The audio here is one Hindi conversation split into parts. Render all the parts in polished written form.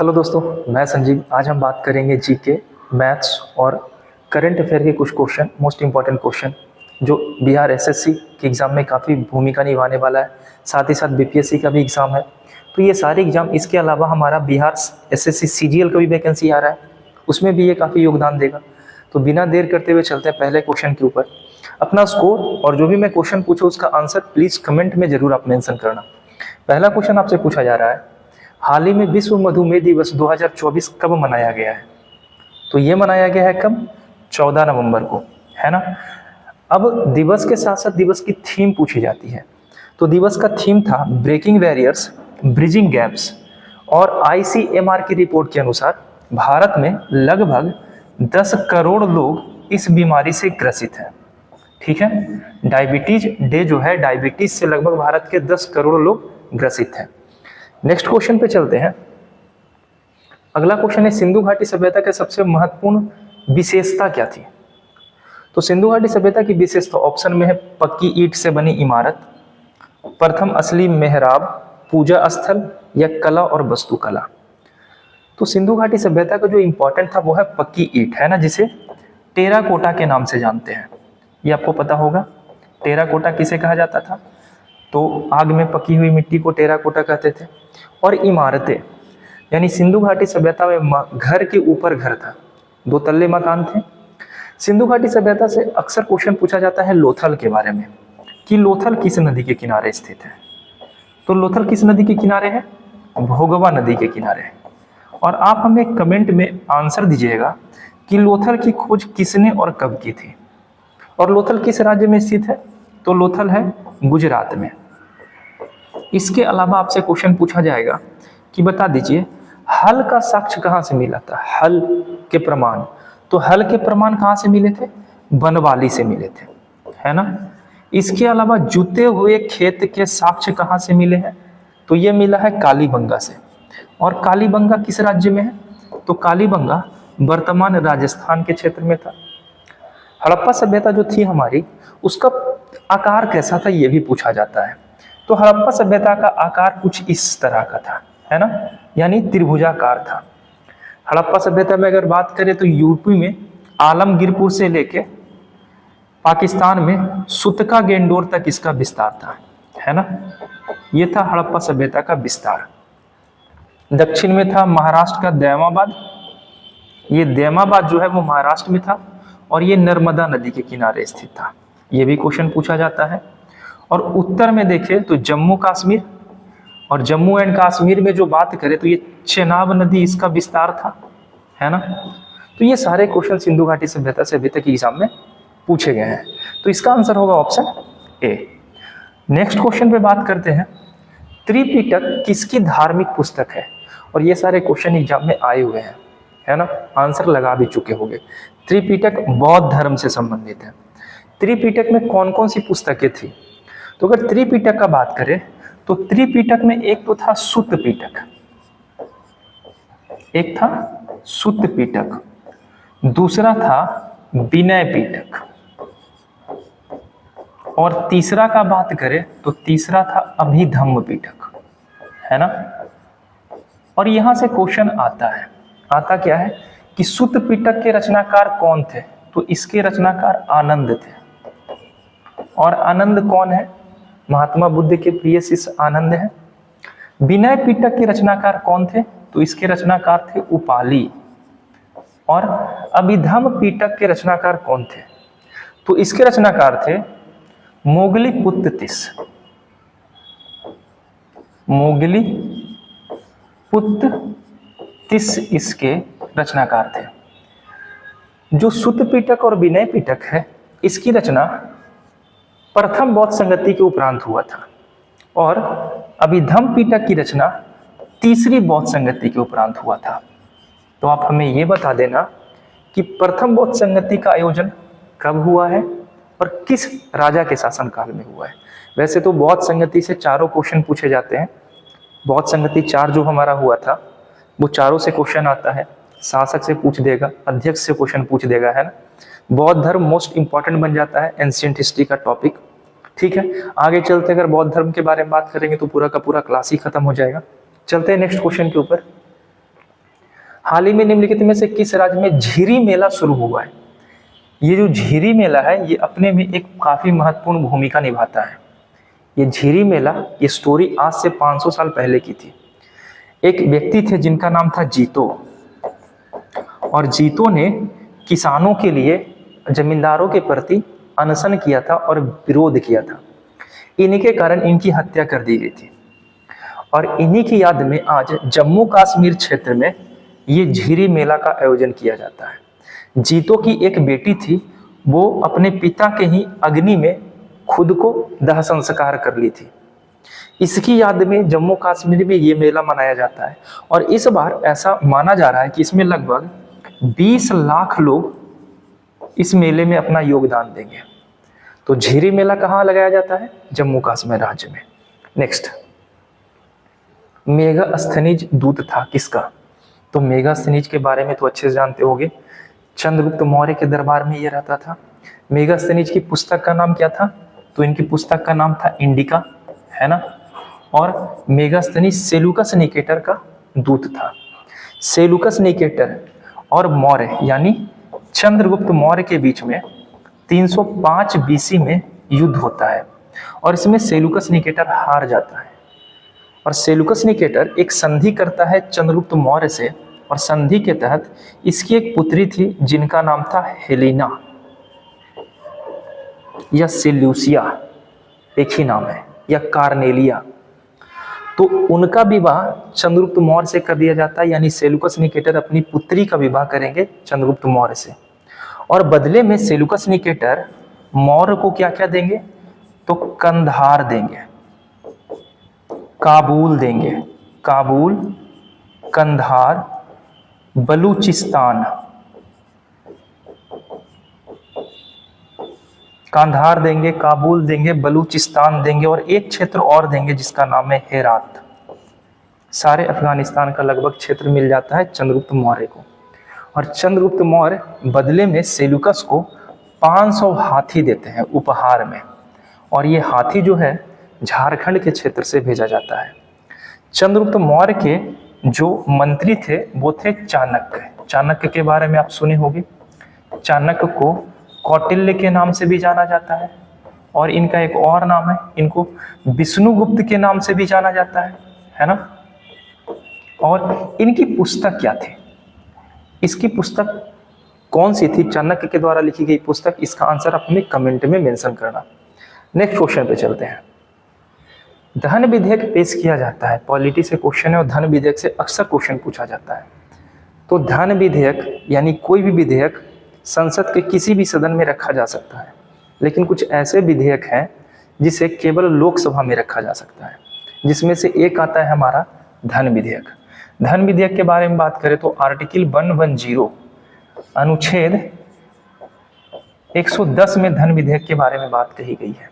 हेलो दोस्तों, मैं संजीव। आज हम बात करेंगे जीके, मैथ्स और करंट अफेयर के कुछ क्वेश्चन, मोस्ट इंपॉर्टेंट क्वेश्चन जो बिहार एसएससी के एग्ज़ाम में काफ़ी भूमिका निभाने वाला है। साथ ही साथ बीपीएससी का भी एग्ज़ाम है। तो ये सारे एग्ज़ाम, इसके अलावा हमारा बिहार एसएससी सीजीएल का भी वैकेंसी आ रहा है, उसमें भी ये काफ़ी योगदान देगा। तो बिना देर करते हुए चलते हैं पहले क्वेश्चन के ऊपर। अपना स्कोर और जो भी मैं क्वेश्चन पूछूँ उसका आंसर प्लीज़ कमेंट में ज़रूर आप मेंशन करना। पहला क्वेश्चन आपसे पूछा जा रहा है, हाल ही में विश्व मधुमेह दिवस 2024 कब मनाया गया है? तो ये मनाया गया है कब? 14 नवंबर को, है ना। अब दिवस के साथ साथ दिवस की थीम पूछी जाती है। तो दिवस का थीम था ब्रेकिंग बैरियर्स, ब्रिजिंग गैप्स। और आईसीएमआर की रिपोर्ट के अनुसार भारत में लगभग 10 करोड़ लोग इस बीमारी से ग्रसित हैं। ठीक है, डायबिटीज डे जो है, डायबिटीज से लगभग भारत के 10 करोड़ लोग ग्रसित हैं। नेक्स्ट क्वेश्चन पे चलते हैं। अगला क्वेश्चन है, सिंधु घाटी सभ्यता के सबसे महत्वपूर्ण विशेषता क्या थी? तो सिंधु घाटी सभ्यता की विशेषता ऑप्शन में है पक्की ईंट से बनी इमारत, प्रथम असली मेहराब, पूजा स्थल या कला और वास्तुकला। तो सिंधु घाटी सभ्यता का जो इंपॉर्टेंट था वो है पक्की ईंट, है ना, जिसे टेराकोटा के नाम से जानते हैं। ये आपको पता होगा, टेराकोटा किसे कहा जाता था? तो आग में पकी हुई मिट्टी को टेराकोटा कहते थे। और इमारतें, यानी सिंधु घाटी सभ्यता में घर के ऊपर घर था, 2 तल्ले मकान थे। सिंधु घाटी सभ्यता से अक्सर क्वेश्चन पूछा जाता है लोथल के बारे में, कि लोथल किस नदी के किनारे स्थित है? तो लोथल किस नदी के किनारे है? भोगवा नदी के किनारे है। और आप हमें कमेंट में आंसर दीजिएगा कि लोथल की खोज किसने और कब की थी, और लोथल किस राज्य में स्थित है? तो लोथल है गुजरात में। इसके अलावा आपसे क्वेश्चन पूछा जाएगा कि बता दीजिए हल का साक्ष्य कहाँ से मिला था? हल के प्रमाण। तो हल के प्रमाण कहाँ से मिले थे? बनवाली से मिले थे, है ना। इसके अलावा जुते हुए खेत के साक्ष्य कहाँ से मिले हैं? तो ये मिला है कालीबंगा से। और कालीबंगा किस राज्य में है? तो कालीबंगा वर्तमान राजस्थान के क्षेत्र में था। हड़प्पा सभ्यता जो थी हमारी, उसका आकार कैसा था ये भी पूछा जाता है। तो हड़प्पा सभ्यता का आकार कुछ इस तरह का था, है ना, यानी त्रिभुजाकार था। हड़प्पा सभ्यता में अगर बात करें तो यूपी में आलमगीरपुर से लेके पाकिस्तान में सुतका गेंडोर तक इसका विस्तार था, है ना। ये था हड़प्पा सभ्यता का विस्तार। दक्षिण में था महाराष्ट्र का दैमाबाद। ये दैमाबाद जो है वो महाराष्ट्र में था, और ये नर्मदा नदी के किनारे स्थित था। ये भी क्वेश्चन पूछा जाता है। और उत्तर में देखें तो जम्मू कश्मीर, और जम्मू एंड कश्मीर में जो बात करें तो ये चेनाब नदी इसका विस्तार था, है ना। तो ये सारे क्वेश्चन सिंधु घाटी सभ्यता से अभी तक एग्जाम में पूछे गए हैं। तो इसका आंसर होगा ऑप्शन ए। नेक्स्ट क्वेश्चन पे बात करते हैं, त्रिपिटक किसकी धार्मिक पुस्तक है? और ये सारे क्वेश्चन एग्जाम में आए हुए हैं, है ना, आंसर लगा भी चुके होंगे। त्रिपिटक बौद्ध धर्म से संबंधित है। त्रिपिटक में कौन कौन सी पुस्तकें थी? तो अगर त्रिपिटक का बात करें तो त्रिपिटक में एक तो था सुत्त पिटक, एक था सुत्त पिटक, दूसरा था विनय पिटक, और तीसरा का बात करें तो तीसरा था अभिधम्म पिटक, है ना। और यहां से क्वेश्चन आता क्या है कि सुत्त पिटक के रचनाकार कौन थे? तो इसके रचनाकार आनंद थे। और आनंद कौन है? महात्मा बुद्ध के प्रिय शिष्य आनंद है। विनय पिटक के रचनाकार कौन थे? तो इसके रचनाकार थे उपाली। और अभिधम्म पिटक के रचनाकार कौन थे? तो इसके रचनाकार थे मोगली पुत्तिस। मोगली पुत्तिस इसके रचनाकार थे। जो सुत्त पिटक और विनय पिटक है, इसकी रचना प्रथम बौद्ध संगति के उपरांत हुआ था, और अभिधम्म पिटक की रचना तीसरी बौद्ध संगति के उपरांत हुआ था। तो आप हमें ये बता देना कि प्रथम बौद्ध संगति का आयोजन कब हुआ है और किस राजा के शासनकाल में हुआ है। वैसे तो बौद्ध संगति से चारों क्वेश्चन पूछे जाते हैं। बौद्ध संगति 4 जो हमारा हुआ था, वो चारों से क्वेश्चन आता है। शासक से पूछ देगा, अध्यक्ष से क्वेश्चन पूछ देगा, है ना। बौद्ध धर्म मोस्ट इंपॉर्टेंट बन जाता है एंशिएंट हिस्ट्री का टॉपिक। ठीक है, आगे चलते अगर बौद्ध धर्म के बारे में बात करेंगे तो पूरा का पूरा क्लास ही खत्म हो जाएगा। चलते हैं नेक्स्ट क्वेश्चन के ऊपर। हाल ही में निम्नलिखित में से किस राज्य में झिरी मेला शुरू हुआ है? ये जो झिरी मेला है ये अपने में एक काफी महत्वपूर्ण भूमिका निभाता है। ये झिरी मेला, ये स्टोरी आज से 500 साल पहले की थी। एक व्यक्ति थे जिनका नाम था जीतो, और जीतो ने किसानों के लिए, जमींदारों के प्रति अनशन किया था और विरोध किया था। इन्हीं के कारण इनकी हत्या कर दी गई थी, और इन्हीं की याद में आज जम्मू कश्मीर क्षेत्र में ये झिरी मेला का आयोजन किया जाता है। जीतो की एक बेटी थी, वो अपने पिता के ही अग्नि में खुद को दाह संस्कार कर ली थी। इसकी याद में जम्मू कश्मीर में ये मेला मनाया जाता है, और इस बार ऐसा माना जा रहा है कि इसमें लगभग 20 लाख लोग इस मेले में अपना योगदान देंगे। तो झिरी मेला कहाँ लगाया जाता है? जम्मू कश्मीर राज्य में। नेक्स्ट, मेगास्थनीज दूत था किसका? तो मेगास्थनीज के बारे में तो अच्छे से जानते होंगे, चंद्रगुप्त मौर्य के दरबार में ये रहता था। मेगास्थनीज की पुस्तक का नाम क्या था? तो इनकी पुस्तक का नाम था इंडिका, है ना। और मेगास्थनीज सेलुकस निकेटर का दूत था। सेलुकस निकेटर और मौर्य यानी चंद्रगुप्त मौर्य के बीच में 305 बीसी में युद्ध होता है, और इसमें सेलुकस निकेटर हार जाता है। और सेलुकस निकेटर एक संधि करता है चंद्रगुप्त मौर्य से, और संधि के तहत इसकी एक पुत्री थी जिनका नाम था हेलेना या सेल्यूसिया, एक ही नाम है, या कार्नेलिया। तो उनका विवाह चंद्रगुप्त मौर्य से कर दिया जाता है, यानी सेलुकस निकेटर अपनी पुत्री का विवाह करेंगे चंद्रगुप्त मौर्य से, और बदले में सेलुकस निकेटर मौर्य को क्या क्या देंगे? तो कंधार देंगे, काबुल देंगे, काबुल, कंधार, बलूचिस्तान, कंधार देंगे, काबुल देंगे, बलूचिस्तान देंगे, और एक क्षेत्र और देंगे जिसका नाम है हेरात। सारे अफगानिस्तान का लगभग क्षेत्र मिल जाता है चंद्रगुप्त मौर्य को। और चंद्रगुप्त मौर्य बदले में सेलुकस को 500 हाथी देते हैं उपहार में, और ये हाथी जो है झारखंड के क्षेत्र से भेजा जाता है। चंद्रगुप्त मौर्य के जो मंत्री थे वो थे चाणक्य। चाणक्य के बारे में आप सुने होंगे। चाणक्य को कौटिल्य के नाम से भी जाना जाता है, और इनका एक और नाम है, इनको विष्णुगुप्त के नाम से भी जाना जाता है ना। और इनकी पुस्तक क्या थी? इसकी पुस्तक कौन सी थी? चाणक्य के द्वारा लिखी गई पुस्तक। इसका आंसर आप हमें कमेंट में मेंशन करना। नेक्स्ट क्वेश्चन पे चलते हैं। धन विधेयक पेश किया जाता है, पॉलिटी से क्वेश्चन है और धन विधेयक से अक्सर क्वेश्चन पूछा जाता है। तो धन विधेयक यानी कोई भी विधेयक संसद के किसी भी सदन में रखा जा सकता है, लेकिन कुछ ऐसे विधेयक हैं जिसे केवल लोकसभा में रखा जा सकता है, जिसमें से एक आता है हमारा धन विधेयक। धन विधेयक के बारे में बात करें तो आर्टिकल 110 अनुच्छेद 110 में धन विधेयक के बारे में बात कही गई है,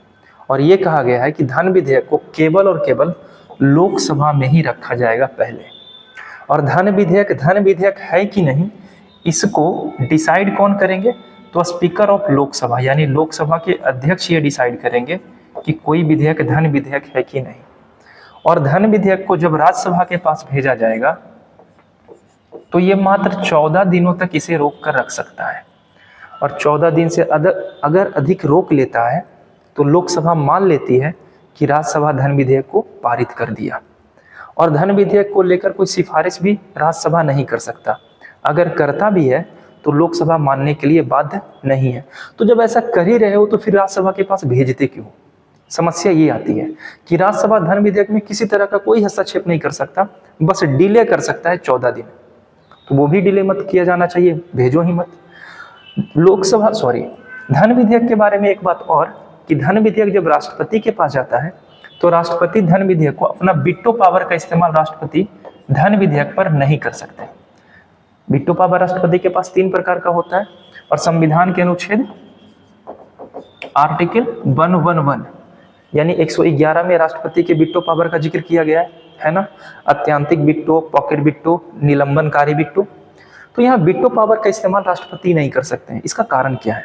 और ये कहा गया है कि धन विधेयक को केवल और केवल लोकसभा में ही रखा जाएगा पहले। और धन विधेयक है कि नहीं, इसको डिसाइड कौन करेंगे? तो स्पीकर ऑफ लोकसभा यानी लोकसभा के अध्यक्ष ये डिसाइड करेंगे कि कोई विधेयक धन विधेयक है कि नहीं। और धन विधेयक को जब राज्यसभा के पास भेजा जाएगा तो ये मात्र 14 दिनों तक इसे रोक कर रख सकता है, और 14 दिन से अगर अधिक रोक लेता है तो लोकसभा मान लेती है कि राज्यसभा धन विधेयक को पारित कर दिया। और धन विधेयक को लेकर कोई सिफारिश भी राज्यसभा नहीं कर सकता, अगर करता भी है तो लोकसभा मानने के लिए बाध्य नहीं है। तो जब ऐसा कर ही रहे हो तो फिर राज्यसभा के पास भेजते क्यों? समस्या ये आती है कि राज्यसभा धन विधेयक में किसी तरह का कोई हस्तक्षेप नहीं कर सकता, बस डिले कर सकता है 14 दिन। तो वो भी डिले मत किया जाना चाहिए, भेजो ही मत। धन विधेयक के बारे में एक बात और कि धन विधेयक जब राष्ट्रपति के पास जाता है तो राष्ट्रपति धन विधेयक को अपना वीटो पावर का इस्तेमाल राष्ट्रपति धन विधेयक पर नहीं कर सकते। वीटो पावर राष्ट्रपति के पास 3 प्रकार का होता है, और संविधान के अनुच्छेद आर्टिकल 111 यानी 111 में राष्ट्रपति के वीटो पावर का जिक्र किया गया है ना। अत्यांतिक वीटो, पॉकेट वीटो, निलंबनकारी वीटो। तो यहाँ वीटो पावर का इस्तेमाल राष्ट्रपति नहीं कर सकते हैं। इसका कारण क्या है?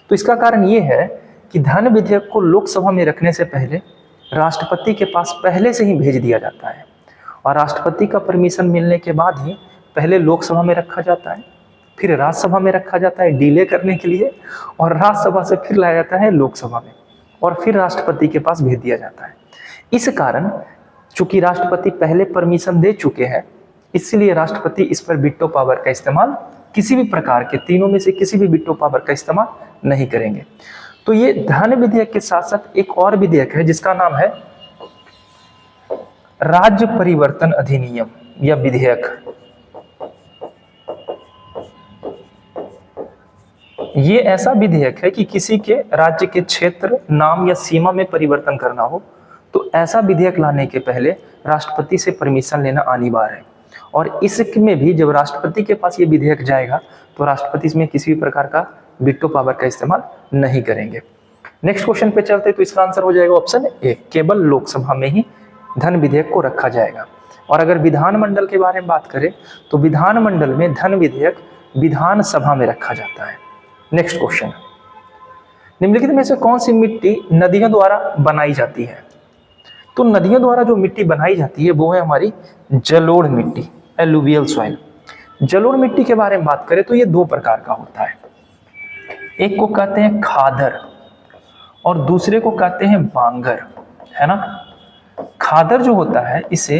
तो इसका कारण ये है कि धन विधेयक को लोकसभा में रखने से पहले राष्ट्रपति के पास पहले से ही भेज दिया जाता है, और राष्ट्रपति का परमिशन मिलने के बाद ही पहले लोकसभा में रखा जाता है, फिर राज्यसभा में रखा जाता है डिले करने के लिए, और राज्यसभा से फिर लाया जाता है लोकसभा में, और फिर राष्ट्रपति के पास भेज दिया जाता है। इस कारण चूंकि राष्ट्रपति पहले परमिशन दे चुके हैं, इसलिए राष्ट्रपति इस पर वीटो पावर का इस्तेमाल किसी भी प्रकार के तीनों में से किसी भी वीटो पावर का इस्तेमाल नहीं करेंगे। तो ये धन विधेयक के साथ साथ एक और विधेयक है जिसका नाम है राज्य परिवर्तन अधिनियम या विधेयक। ये ऐसा विधेयक है कि किसी के राज्य के क्षेत्र, नाम या सीमा में परिवर्तन करना हो तो ऐसा विधेयक लाने के पहले राष्ट्रपति से परमिशन लेना अनिवार्य है। और इसमें भी जब राष्ट्रपति के पास ये विधेयक जाएगा तो राष्ट्रपति इसमें किसी भी प्रकार का वीटो पावर का इस्तेमाल नहीं करेंगे। नेक्स्ट क्वेश्चन पे चलते तो इसका आंसर हो जाएगा ऑप्शन ए, केवल लोकसभा में ही धन विधेयक को रखा जाएगा। और अगर विधानमंडल के बारे में बात करें तो विधानमंडल में धन विधेयक विधानसभा में रखा जाता है। नेक्स्ट क्वेश्चन, निम्नलिखित में से कौन सी मिट्टी नदियों द्वारा बनाई जाती है? तो नदियों द्वारा जो मिट्टी बनाई जाती है वो है हमारी जलोढ़ मिट्टी, एलुवियल सॉइल। जलोढ़ मिट्टी के बारे में बात करें तो ये दो प्रकार का होता है, एक को कहते हैं खादर और दूसरे को कहते हैं बांगर, है ना। खादर जो होता है इसे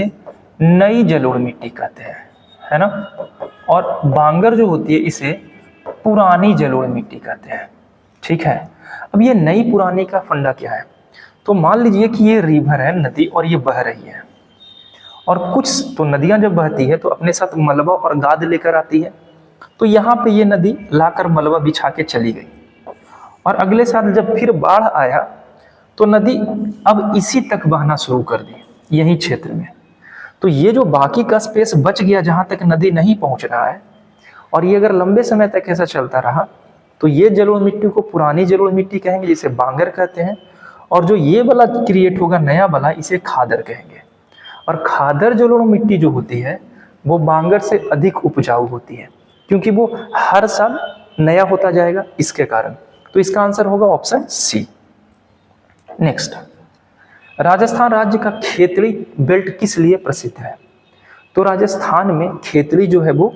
नई जलोढ़ मिट्टी कहते हैं, है ना, और बांगर जो होती है इसे पुरानी जलोढ़ मिट्टी कहते हैं। ठीक है, अब ये नई पुरानी का फंडा क्या है? तो मान लीजिए कि ये रिवर है, नदी, और ये बह रही है, और कुछ तो नदियां जब बहती है तो अपने साथ मलबा और गाद लेकर आती है। तो यहाँ पे ये नदी लाकर मलबा बिछा के चली गई, और अगले साल जब फिर बाढ़ आया तो नदी अब इसी तक बहना शुरू कर दी यही क्षेत्र में। तो ये जो बाकी का स्पेस बच गया जहाँ तक नदी नहीं पहुँच रहा है, और ये अगर लंबे समय तक ऐसा चलता रहा तो ये जलोढ़ मिट्टी को पुरानी जलोढ़ मिट्टी कहेंगे, जिसे बांगर कहते हैं, और जो ये वाला क्रिएट होगा नया वाला, इसे खादर कहेंगे। और खादर जलोढ़ मिट्टी जो होती है वो बांगर से अधिक उपजाऊ होती है, क्योंकि वो हर साल नया होता जाएगा इसके कारण। तो इसका आंसर होगा ऑप्शन सी। नेक्स्ट, राजस्थान राज्य का खेतड़ी बेल्ट किस लिए प्रसिद्ध है? तो राजस्थान में खेतड़ी जो है वो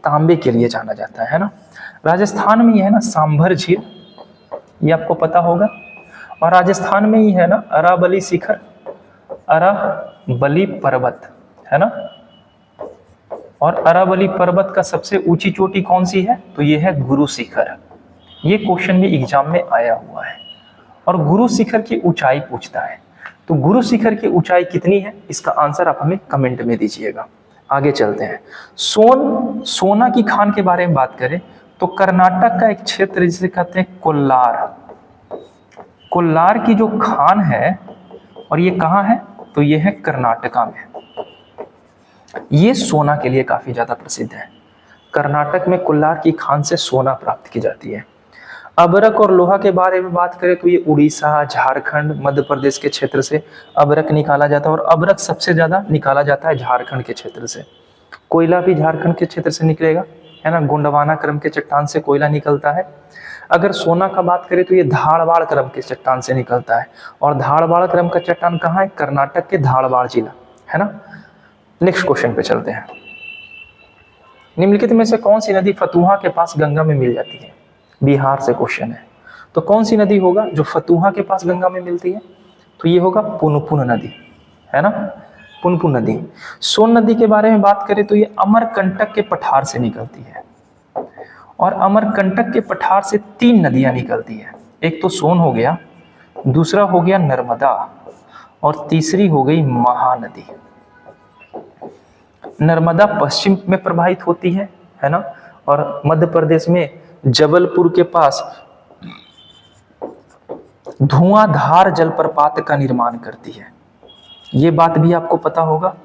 तांबे के लिए जाना जाता है ना। राजस्थान में ये है ना सांभर झील, ये आपको पता होगा, और राजस्थान में ही है ना अरावली शिखर, अरावली पर्वत, है ना। और अरावली पर्वत का सबसे ऊंची चोटी कौन सी है? तो ये है गुरु शिखर। ये क्वेश्चन भी एग्जाम में आया हुआ है, और गुरु शिखर की ऊंचाई पूछता है। तो गुरु शिखर की ऊंचाई कितनी है, इसका आंसर आप हमें कमेंट में दीजिएगा। आगे चलते हैं, सोना की खान के बारे में बात करें तो कर्नाटक का एक क्षेत्र जिसे कहते हैं कोल्लार, कोल्लार की जो खान है, और ये कहाँ है? तो ये है कर्नाटका में। ये सोना के लिए काफी ज्यादा प्रसिद्ध है। कर्नाटक में कोल्लार की खान से सोना प्राप्त की जाती है। अबरक और लोहा के बारे में बात करें तो ये उड़ीसा, झारखंड, मध्य प्रदेश के क्षेत्र से अबरक निकाला जाता है, और अबरक सबसे ज्यादा निकाला जाता है झारखंड के क्षेत्र से। कोयला भी झारखंड के क्षेत्र से निकलेगा, है ना। गोंडवाना क्रम के चट्टान से कोयला निकलता है। अगर सोना का बात करें तो ये धारवाड़ क्रम के चट्टान से निकलता है, और धारवाड़ क्रम का चट्टान कहाँ है? कर्नाटक के धारवाड़ जिला, है ना। नेक्स्ट क्वेश्चन पे चलते हैं, निम्नलिखित में से कौन सी नदी फतुहा के पास गंगा में मिल जाती है? बिहार से क्वेश्चन है, तो कौन सी नदी होगा जो फतुहा के पास गंगा में मिलती है? तो ये होगा पुनपुन नदी, है ना, पुनपुन नदी। सोन नदी के बारे में बात करें तो ये अमरकंटक के पठार से निकलती है, और अमरकंटक के पठार से 3 नदियां निकलती है। एक तो सोन हो गया, दूसरा हो गया नर्मदा, और तीसरी हो गई महानदी। नर्मदा पश्चिम में प्रवाहित होती है ना, और मध्य प्रदेश में जबलपुर के पास धुआंधार जलप्रपात का निर्माण करती है। ये बात भी आपको पता होगा।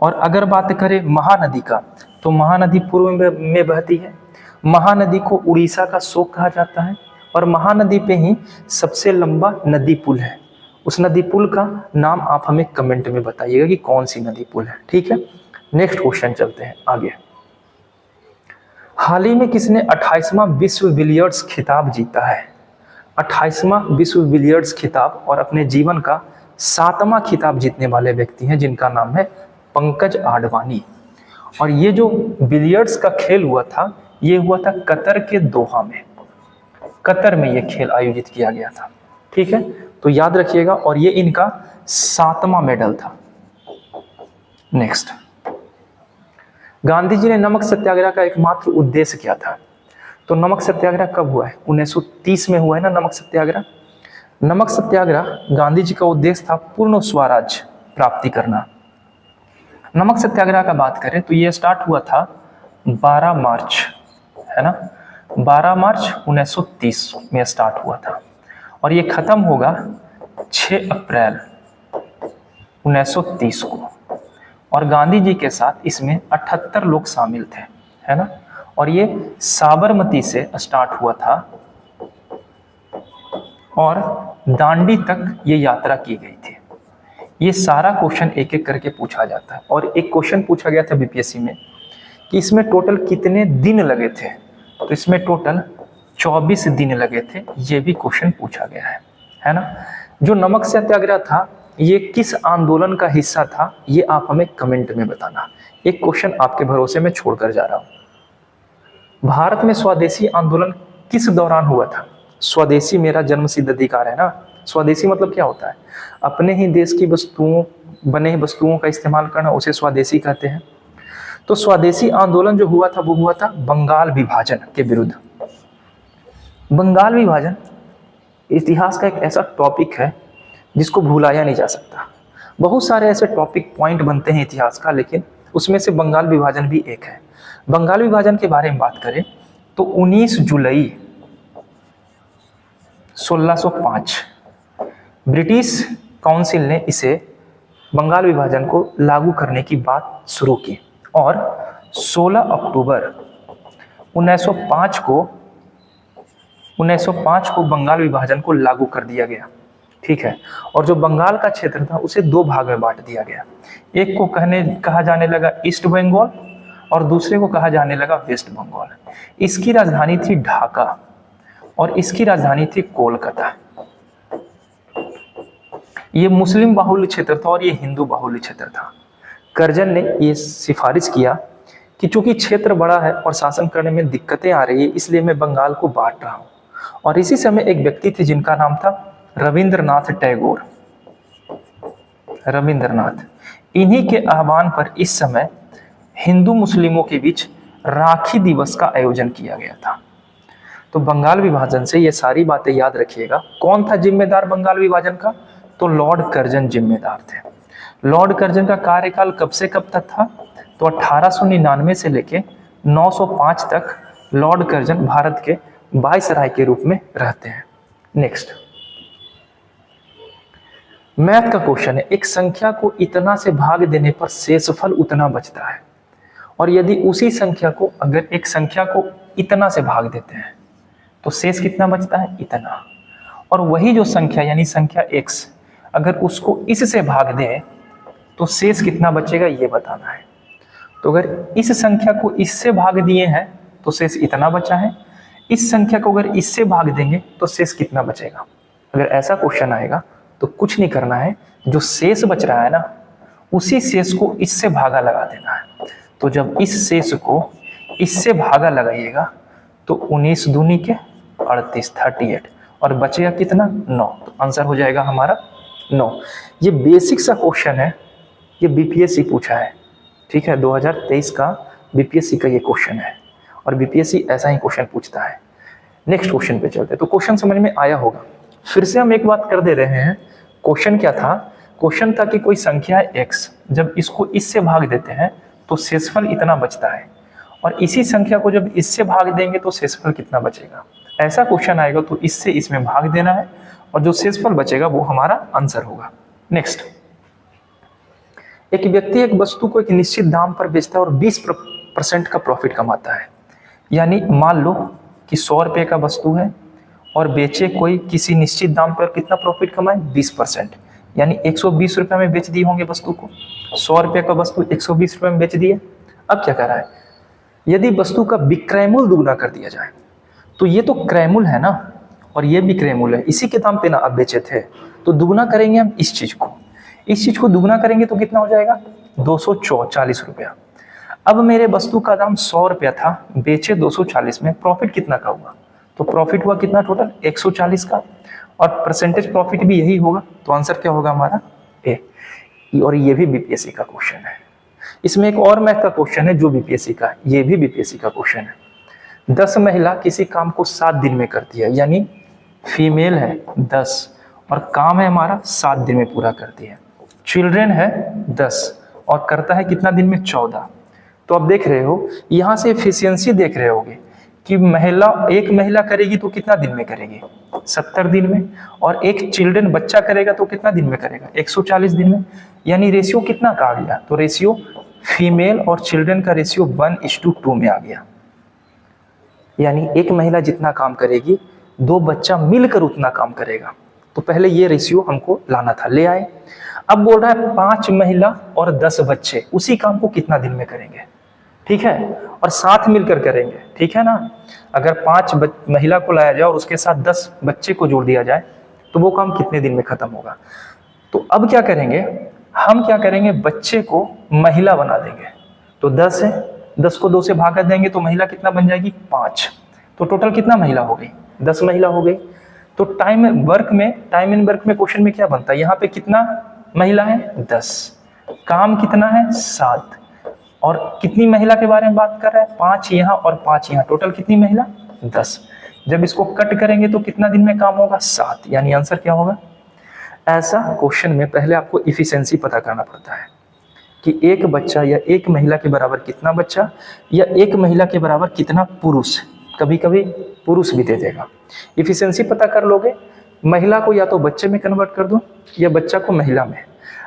और अगर बात करें महानदी का, तो महानदी पूर्व में बहती है। महानदी को उड़ीसा का शोक कहा जाता है, और महानदी पे ही सबसे लंबा नदी पुल है। उस नदी पुल का नाम आप हमें कमेंट में बताइएगा कि कौन सी नदी पुल है, ठीक है। नेक्स्ट क्वेश्चन चलते हैं आगे। हाल ही में किसने 28वां विश्व बिलियर्ड्स खिताब जीता है? 28वां विश्व बिलियर्ड्स खिताब, और अपने जीवन का 7वां खिताब जीतने वाले व्यक्ति हैं जिनका नाम है पंकज आडवाणी। और ये जो बिलियर्ड्स का खेल हुआ था ये हुआ था कतर के दोहा में, कतर में ये खेल आयोजित किया गया था। ठीक है, तो याद रखिएगा, और ये इनका 7वां मेडल था। नेक्स्ट, गांधी जी ने नमक सत्याग्रह का एकमात्र उद्देश्य क्या था? तो नमक सत्याग्रह कब हुआ है? 1930 में हुआ है ना नमक सत्याग्रह। नमक सत्याग्रह गांधी जी का उद्देश्य था पूर्ण स्वराज प्राप्ति करना। नमक सत्याग्रह का बात करें तो ये स्टार्ट हुआ था 12 मार्च, है ना, 12 मार्च 1930 में स्टार्ट हुआ था और ये खत्म होगा 6 अप्रैल 1930 को। और गांधी जी के साथ इसमें 78 लोग शामिल थे, है ना, और ये साबरमती से स्टार्ट हुआ था और दांडी तक ये यात्रा की गई थी। ये सारा क्वेश्चन एक एक करके पूछा जाता है और एक क्वेश्चन पूछा गया था बीपीएससी में कि इसमें टोटल कितने दिन लगे थे? तो इसमें टोटल 24 दिन लगे थे, ये भी क्वेश्चन पूछा गया है ना। जो नमक सत्याग्रह था ये किस आंदोलन का हिस्सा था, ये आप हमें कमेंट में बताना। एक क्वेश्चन आपके भरोसे में छोड़कर जा रहा हूं। भारत में स्वदेशी आंदोलन किस दौरान हुआ था? स्वदेशी मेरा जन्मसिद्ध अधिकार है ना। स्वदेशी मतलब क्या होता है? अपने ही देश की वस्तुओं, बने ही वस्तुओं का इस्तेमाल करना, उसे स्वदेशी कहते हैं। तो स्वदेशी आंदोलन जो हुआ था वो हुआ था बंगाल विभाजन के विरुद्ध। बंगाल विभाजन इतिहास का एक ऐसा टॉपिक है जिसको भुलाया नहीं जा सकता। बहुत सारे ऐसे टॉपिक पॉइंट बनते हैं इतिहास का, लेकिन उसमें से बंगाल विभाजन भी एक है। बंगाल विभाजन के बारे में बात करें तो 19 जुलाई 1605 ब्रिटिश काउंसिल ने इसे बंगाल विभाजन को लागू करने की बात शुरू की और 16 अक्टूबर 1905 को बंगाल विभाजन को लागू कर दिया गया। ठीक है, और जो बंगाल का क्षेत्र था उसे 2 भाग में बांट दिया गया। एक को कहा जाने लगा ईस्ट बंगाल और दूसरे को कहा जाने लगा वेस्ट बंगाल। इसकी राजधानी थी ढाका और इसकी राजधानी थी कोलकाता। ये मुस्लिम बाहुल्य क्षेत्र था और ये हिंदू बाहुल्य क्षेत्र था। कर्जन ने ये सिफारिश किया कि चूंकि क्षेत्र बड़ा है और शासन करने में दिक्कतें आ रही है, इसलिए मैं बंगाल को बांट रहा हूं। और इसी समय एक व्यक्ति थे जिनका नाम था रविंद्रनाथ टैगोर। रविंद्रनाथ, इन्हीं के आह्वान पर इस समय हिंदू मुस्लिमों के बीच राखी दिवस का आयोजन किया गया था। तो बंगाल विभाजन से ये सारी बातें याद रखिएगा। कौन था जिम्मेदार बंगाल विभाजन का? तो लॉर्ड कर्जन जिम्मेदार थे। लॉर्ड कर्जन का कार्यकाल कब से कब तक था? तो 1899 से लेके 905 तक लॉर्ड कर्जन भारत के वायसराय के रूप में रहते हैं। नेक्स्ट, मैथ का क्वेश्चन है। एक संख्या को इतना से भाग देने पर शेषफल उतना बचता है और यदि उसी संख्या को, अगर एक संख्या को इतना से भाग देते हैं तो शेष कितना बचता है? इतना। और वही जो संख्या यानी संख्या x, अगर उसको इससे भाग दें तो शेष कितना बचेगा ये बताना है। तो अगर इस संख्या को इससे भाग दिए हैं तो शेष इतना बचा है, इस संख्या को अगर इससे भाग देंगे तो शेष कितना बचेगा। अगर ऐसा क्वेश्चन आएगा तो कुछ नहीं करना है, जो शेष बच रहा है ना उसी शेष को इससे भागा लगा देना है। तो जब इस शेष को इससे भागा लगाइएगा तो 19 दूनी के 38, 38 और बचेगा कितना? 9। तो आंसर हो जाएगा हमारा 9। ये बेसिक सा क्वेश्चन है, ये बीपीएससी पूछा है। ठीक है, 2023 का बीपीएससी का ये क्वेश्चन है और बीपीएससी ऐसा ही क्वेश्चन पूछता है। नेक्स्ट क्वेश्चन पे चलते हैं। तो क्वेश्चन समझ में आया होगा। फिर से हम एक बात कर दे रहे हैं। क्वेश्चन क्या था? क्वेश्चन था कि कोई संख्या है x, जब इसको इससे भाग देते हैं तो शेषफल इतना बचता है और इसी संख्या को जब इससे भाग देंगे तो शेषफल कितना बचेगा। ऐसा क्वेश्चन आएगा तो इससे इसमें भाग देना है और जो शेषफल बचेगा वो हमारा आंसर होगा। नेक्स्ट, एक व्यक्ति एक वस्तु को एक निश्चित दाम पर बेचता है और 20% का प्रॉफिट कमाता है। यानी मान लो कि 100 रुपये का वस्तु है और बेचे कोई किसी निश्चित दाम पर, कितना प्रॉफिट कमाए? 20%, यानी 120 रुपये में बेच दिए होंगे वस्तु को। 100 रुपये का वस्तु 120 रुपये में बेच दिए। अब क्या कर रहा है? यदि वस्तु का विक्रय मूल्य दुगना कर दिया जाए तो ये तो क्रय मूल्य है ना और ये विक्रय मूल्य है, इसी के दाम पे ना आप बेचे थे, तो दुगना करेंगे हम इस चीज को। इस चीज को दुगना करेंगे तो कितना हो जाएगा? 240 रुपया। अब मेरे वस्तु का दाम 100 रुपया था, बेचे 240 में, प्रॉफिट कितना का हुआ? तो प्रॉफिट हुआ कितना टोटल? 140 का, और परसेंटेज प्रॉफिट भी यही होगा, तो आंसर क्या होगा हमारा? ए। और ये भी बीपीएससी का क्वेश्चन है। इसमें एक और मैथ का क्वेश्चन है जो बीपीएससी का है, ये भी बीपीएससी का क्वेश्चन है। 10 महिला किसी काम को 7 दिन में करती है, यानी फीमेल है 10 और काम है हमारा 7 दिन में पूरा करती है। चिल्ड्रेन है 10 और करता है कितना दिन में? 14। तो अब देख रहे हो यहाँ से एफिशिएंसी देख रहे होगे कि एक महिला करेगी तो कितना दिन में करेगी? 70 दिन में। और एक चिल्ड्रन बच्चा करेगा तो कितना दिन में करेगा? 140 दिन में। यानी रेशियो कितना का आ गया? तो रेशियो फीमेल और चिल्ड्रन का रेशियो 1:2 में आ गया। यानी एक महिला जितना काम करेगी 2 बच्चा मिलकर उतना काम करेगा। तो पहले ये रेशियो हमको लाना था, ले आए। अब बोल रहा है 5 महिला और 10 बच्चे उसी काम को कितना दिन में करेंगे? ठीक है, और साथ मिलकर करेंगे, ठीक है ना। अगर 5 महिला को लाया जाए और उसके साथ 10 बच्चे को जोड़ दिया जाए तो वो काम कितने दिन में खत्म होगा? तो अब क्या करेंगे हम? क्या करेंगे, बच्चे को महिला बना देंगे। तो 10 है, 10 को 2 से भाग देंगे तो महिला कितना बन जाएगी? 5। तो टोटल कितना महिला हो गई? 10 महिला हो गई। तो टाइम इन वर्क में क्वेश्चन में क्या बनता है? यहाँ पे कितना महिला है? 10। काम कितना है? 7। और कितनी महिला के बारे में बात कर रहा है? 5 यहाँ और 5 यहाँ, टोटल कितनी महिला? 10। जब इसको कट करेंगे तो कितना दिन में काम होगा? 7। यानी आंसर क्या होगा? ऐसा क्वेश्चन में पहले आपको इफिशिएंसी पता करना पड़ता है कि एक बच्चा या एक महिला के बराबर कितना बच्चा या एक महिला के बराबर कितना पुरुष। कभी कभी पुरुष भी दे देगा। इफिशिएंसी पता कर लोगे, महिला को या तो बच्चे में कन्वर्ट कर दो या बच्चा को महिला में।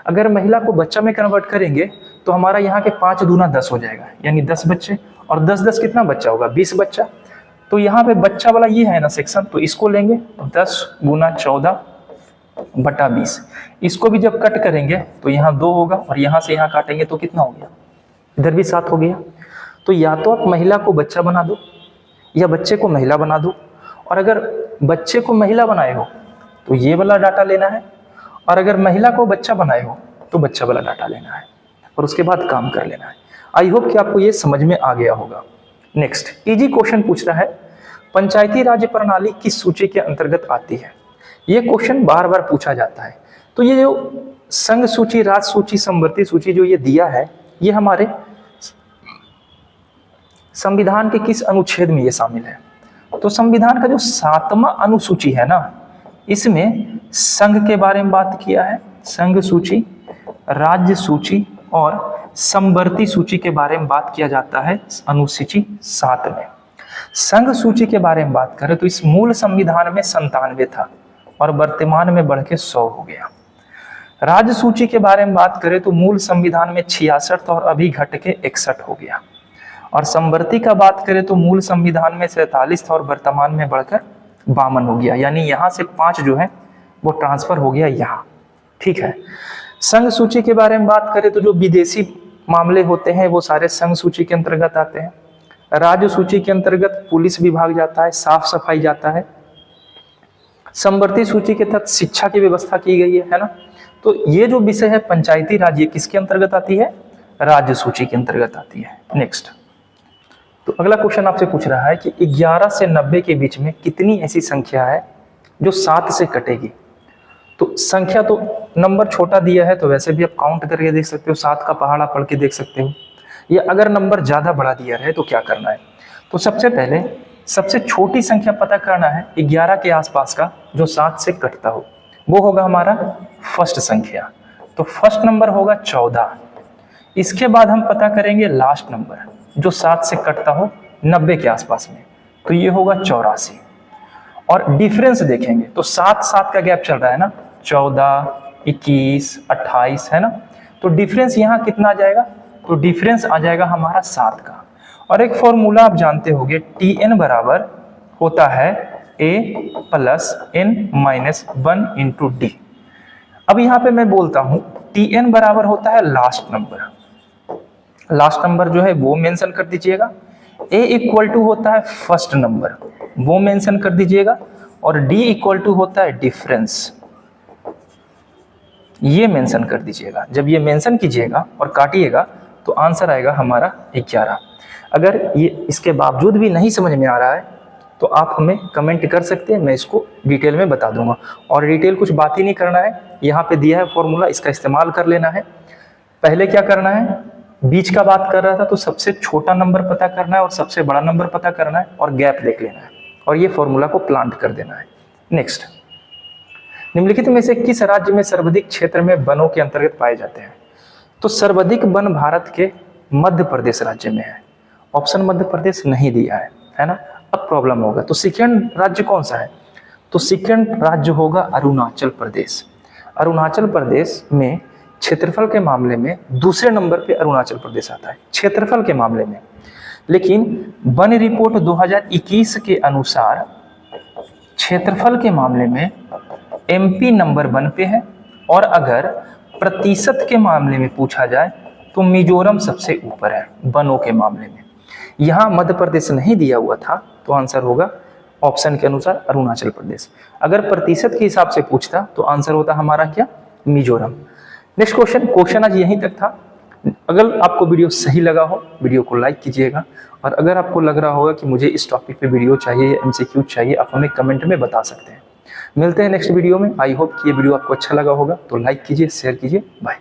अगर महिला को बच्चा में कन्वर्ट करेंगे तो हमारा यहाँ के 5 दूना 10 हो जाएगा, यानी 10 बच्चे, और 10 कितना बच्चा होगा? 20 बच्चा। तो यहाँ पे बच्चा वाला ये है ना सेक्शन, तो इसको लेंगे 10 × 14/20। इसको भी जब कट करेंगे तो यहाँ 2 होगा और यहाँ से यहाँ काटेंगे तो कितना हो गया? इधर भी 7 हो गया। तो या तो आप महिला को बच्चा बना दो या बच्चे को महिला बना दो, और अगर बच्चे को महिला बनाए हो तो ये वाला डाटा लेना है, और अगर महिला को बच्चा बनाए हो तो बच्चा वाला डाटा लेना है, और उसके बाद काम कर लेना है। आई होप कि आपको ये समझ में आ गया होगा। नेक्स्ट इजी क्वेश्चन पूछ रहा है, पंचायती राज प्रणाली किस सूची के अंतर्गत आती है? ये क्वेश्चन बार बार पूछा जाता है। तो ये जो संघ सूची, राज सूची, समवर्ती सूची जो ये दिया है, ये हमारे संविधान के किस अनुच्छेद में ये शामिल है? तो संविधान का जो 7वां अनुसूची है ना, इसमें संघ के बारे में बात किया है। संघ सूची, राज्य सूची और समवर्ती सूची के बारे में बात किया जाता है अनुसूची 7 में। संघ सूची के बारे में बात करें तो इस मूल संविधान में 97 था और वर्तमान में बढ़ के 100 हो गया। राज्य सूची के बारे में बात करें तो मूल संविधान में 66 था और अभी घट के 61 हो गया। और समवर्ती का बात करें तो मूल संविधान में 47 था और वर्तमान में बढ़कर 52 हो गया। यानी यहाँ से 5 जो है वो ट्रांसफर हो गया यहाँ। ठीक है। संघ सूची के बारे में बात करें तो जो विदेशी मामले होते हैं वो सारे संघ सूची के अंतर्गत आते हैं। राज्य सूची के अंतर्गत पुलिस विभाग जाता है, साफ सफाई जाता है। समवर्ती सूची के तहत शिक्षा की व्यवस्था की गई है ना। तो ये जो विषय है पंचायती राज, ये किसके अंतर्गत आती है? राज्य सूची के अंतर्गत आती है। नेक्स्ट, तो अगला क्वेश्चन आपसे पूछ रहा है कि 11 से 90 के बीच में कितनी ऐसी संख्या है जो 7 से कटेगी? तो संख्या तो नंबर छोटा दिया है तो वैसे भी आप काउंट करके देख सकते हो, 7 का पहाड़ा पढ़ के देख सकते हो। या अगर नंबर ज्यादा बड़ा दिया है तो क्या करना है? तो सबसे पहले सबसे छोटी संख्या पता करना है 11 के आसपास का जो 7 से कटता हो, वो होगा हमारा फर्स्ट संख्या। तो फर्स्ट नंबर होगा 14। इसके बाद हम पता करेंगे लास्ट नंबर जो 7 से कटता हो 90 के आसपास में, तो ये होगा 84। और डिफरेंस देखेंगे तो 7 का गैप चल रहा है ना, 14, 21, 28 है ना। तो डिफरेंस यहाँ कितना आ जाएगा? तो डिफरेंस आ जाएगा हमारा 7 का। और एक फॉर्मूला आप जानते होंगे, Tn बराबर होता है A + n - 1 × D। अब यहाँ पे मैं बोलता हूँ Tn बराबर होता है लास्ट नंबर। लास्ट नंबर जो है वो मेंशन कर दीजिएगा। A = होता है फर्स्ट नंबर, वो मेंशन कर दीजिएगा। और D = होता है डिफरेंस, ये मेंशन कर दीजिएगा। जब ये मेंशन कीजिएगा और काटिएगा तो आंसर आएगा हमारा 11। अगर ये इसके बावजूद भी नहीं समझ में आ रहा है तो आप हमें कमेंट कर सकते हैं, मैं इसको डिटेल में बता दूंगा। और डिटेल कुछ बात ही नहीं करना है, यहाँ पे दिया है फॉर्मूला, इसका इस्तेमाल कर लेना है। पहले क्या करना है, बीच का बात कर रहा था तो सबसे छोटा नंबर पता करना है और सबसे बड़ा नंबर पता करना है और गैप देख लेना है और ये फॉर्मूला को प्लांट कर देना है। नेक्स्ट, निम्नलिखित में से किस राज्य में सर्वाधिक क्षेत्र में वनों के अंतर्गत पाए जाते हैं? तो सर्वाधिक वन भारत के मध्य प्रदेश राज्य में है। ऑप्शन मध्य प्रदेश नहीं दिया है ना, अब प्रॉब्लम होगा। तो सेकंड राज्य कौन सा है? तो सेकंड राज्य होगा अरुणाचल प्रदेश। अरुणाचल प्रदेश में क्षेत्रफल के मामले में दूसरे नंबर पे अरुणाचल प्रदेश आता है क्षेत्रफल के मामले में। लेकिन वन रिपोर्ट 2021 के अनुसार क्षेत्रफल के मामले में एमपी नंबर 1 पे है और अगर प्रतिशत के मामले में पूछा जाए तो मिजोरम सबसे ऊपर है वनों के मामले में। यहाँ मध्य प्रदेश नहीं दिया हुआ था तो आंसर होगा ऑप्शन के अनुसार अरुणाचल प्रदेश। अगर प्रतिशत के हिसाब से पूछता तो आंसर होता हमारा क्या, मिजोरम। नेक्स्ट क्वेश्चन आज यहीं तक था। अगर आपको वीडियो सही लगा हो वीडियो को लाइक कीजिएगा और अगर आपको लग रहा होगा कि मुझे इस टॉपिक पे वीडियो चाहिए, एमसीक्यू चाहिए, आप हमें कमेंट में बता सकते हैं। मिलते हैं नेक्स्ट वीडियो में। आई होप कि ये वीडियो आपको अच्छा लगा होगा, तो लाइक कीजिए, शेयर कीजिए। बाय।